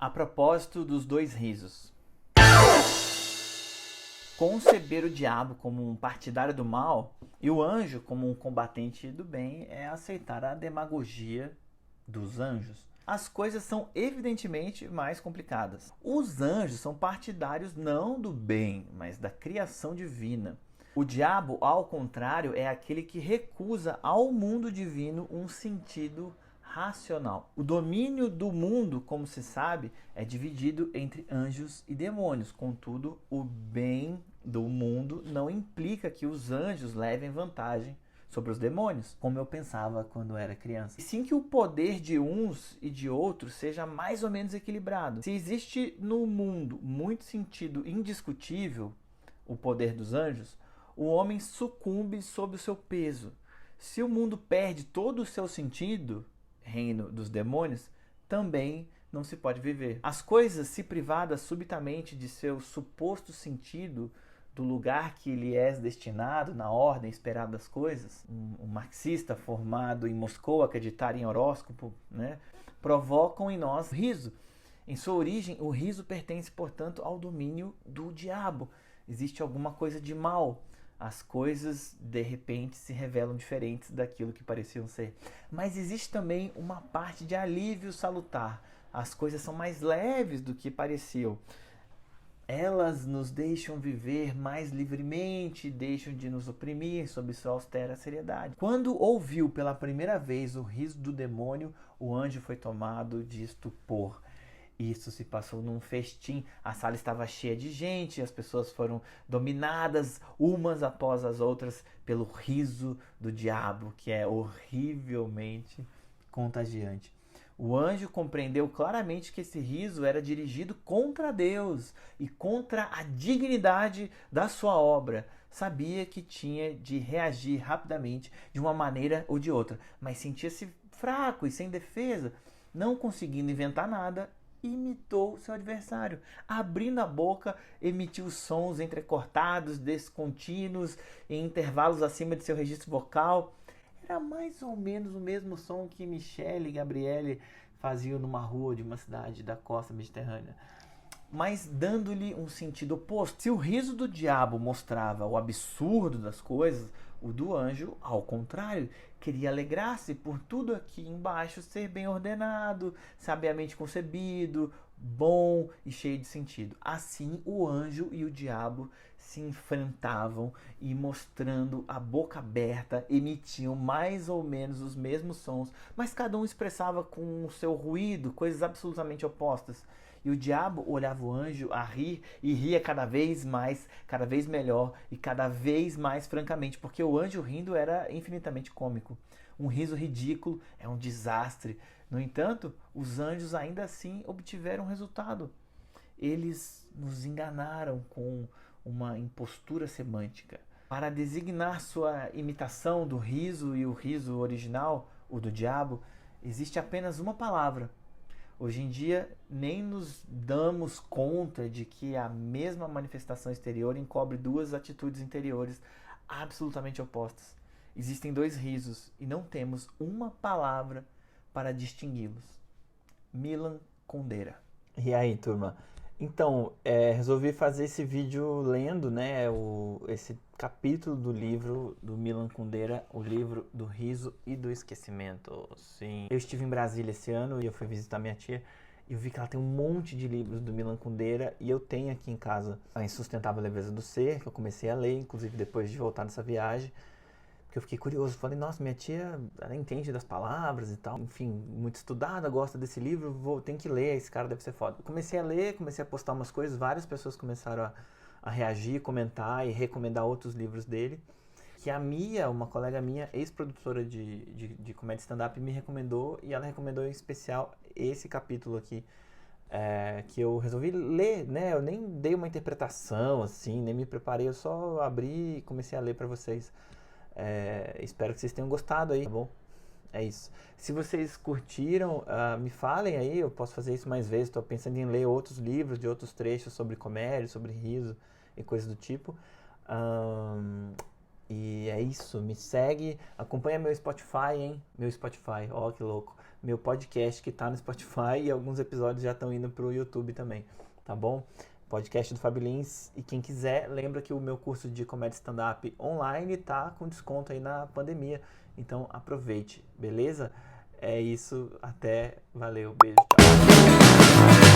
A propósito dos dois risos. Conceber o diabo como um partidário do mal e o anjo como um combatente do bem é aceitar a demagogia dos anjos. As coisas são evidentemente mais complicadas. Os anjos são partidários não do bem, mas da criação divina. O diabo, ao contrário, é aquele que recusa ao mundo divino um sentido racional. O domínio do mundo, como se sabe, é dividido entre anjos e demônios. Contudo, o bem do mundo não implica que os anjos levem vantagem sobre os demônios, como eu pensava quando era criança. E sim que o poder de uns e de outros seja mais ou menos equilibrado. Se existe no mundo muito sentido indiscutível, o poder dos anjos, o homem sucumbe sob o seu peso. Se o mundo perde todo o seu sentido, reino dos demônios, também não se pode viver. As coisas, se privadas subitamente de seu suposto sentido, do lugar que lhe é destinado na ordem esperada das coisas, um marxista formado em Moscou acreditar em horóscopo, provocam em nós riso. Em sua origem, o riso pertence, portanto, ao domínio do diabo. Existe alguma coisa de mal. As coisas, de repente, se revelam diferentes daquilo que pareciam ser. Mas existe também uma parte de alívio salutar. As coisas são mais leves do que pareciam. Elas nos deixam viver mais livremente, deixam de nos oprimir sob sua austera seriedade. Quando ouviu pela primeira vez o riso do demônio, o anjo foi tomado de estupor. Isso se passou num festim, a sala estava cheia de gente, as pessoas foram dominadas umas após as outras pelo riso do diabo, que é horrivelmente contagiante. O anjo compreendeu claramente que esse riso era dirigido contra Deus e contra a dignidade da sua obra. Sabia que tinha de reagir rapidamente de uma maneira ou de outra, mas sentia-se fraco e sem defesa, não conseguindo inventar nada. Imitou seu adversário, abrindo a boca, emitiu sons entrecortados, descontínuos, em intervalos acima de seu registro vocal. Era mais ou menos o mesmo som que Michele e Gabriele faziam numa rua de uma cidade da costa mediterrânea, mas dando-lhe um sentido oposto. Se o riso do diabo mostrava o absurdo das coisas, o do anjo, ao contrário, queria alegrar-se por tudo aqui embaixo ser bem ordenado, sabiamente concebido, bom e cheio de sentido. Assim, o anjo e o diabo se enfrentavam e, mostrando a boca aberta, emitiam mais ou menos os mesmos sons, mas cada um expressava com o seu ruído coisas absolutamente opostas. E o diabo olhava o anjo a rir e ria cada vez mais, cada vez melhor e cada vez mais francamente, porque o anjo rindo era infinitamente cômico. Um riso ridículo é um desastre. No entanto, os anjos ainda assim obtiveram resultado. Eles nos enganaram com uma impostura semântica. Para designar sua imitação do riso e o riso original, o do diabo, existe apenas uma palavra. Hoje em dia, nem nos damos conta de que a mesma manifestação exterior encobre duas atitudes interiores absolutamente opostas. Existem dois risos e não temos uma palavra para distingui-los. Milan Kundera. E aí, turma? Então, resolvi fazer esse vídeo lendo, esse capítulo do livro do Milan Kundera, o livro do riso e do esquecimento. Sim. Eu estive em Brasília esse ano e eu fui visitar minha tia e eu vi que ela tem um monte de livros do Milan Kundera e eu tenho aqui em casa A Insustentável Leveza do Ser, que eu comecei a ler, inclusive depois de voltar dessa viagem. Porque eu fiquei curioso, falei, nossa, minha tia, ela entende das palavras e tal, enfim, muito estudada, gosta desse livro, tem que ler, esse cara deve ser foda. Comecei a ler, comecei a postar umas coisas, várias pessoas começaram a reagir, comentar e recomendar outros livros dele. Que a Mia, uma colega minha, ex-produtora de comédia stand-up, me recomendou, e ela recomendou em especial esse capítulo aqui, que eu resolvi ler, eu nem dei uma interpretação, assim, nem me preparei, eu só abri e comecei a ler pra vocês. Espero que vocês tenham gostado aí, tá bom? É isso. Se vocês curtiram, me falem aí, eu posso fazer isso mais vezes. Estou pensando em ler outros livros de outros trechos sobre comédia, sobre riso e coisas do tipo. E é isso, me segue, acompanha meu Spotify, hein? Meu Spotify, ó que louco. meu podcast que tá no Spotify e alguns episódios já estão indo pro YouTube também, tá bom? Podcast do Fabi Lins. E quem quiser, lembra que o meu curso de comédia stand-up online tá com desconto aí na pandemia. Então aproveite, beleza? É isso, até, valeu, beijo, tchau.